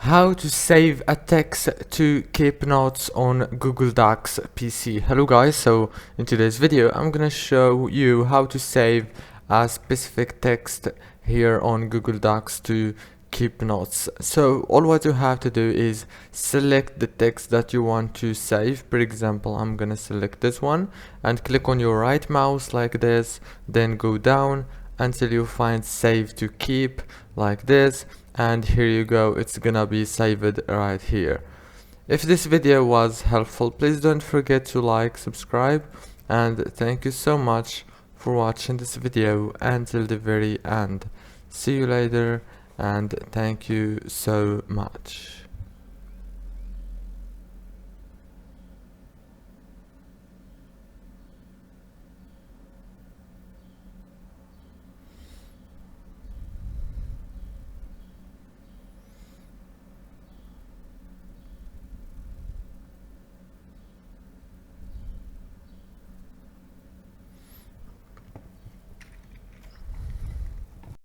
How to save a text to keep notes on Google Docs PC. Hello guys, so in today's video I'm gonna show you how to save a specific text here on Google Docs to keep notes. So all what you have to do is select the text that you want to save. For example, I'm gonna select this one and click on your right mouse like this, then go down until you find save to keep like this, and here you go, it's gonna be saved right here. If this video was helpful, please don't forget to like, subscribe, and thank you so much for watching this video until the very end. See you later, and thank you so much.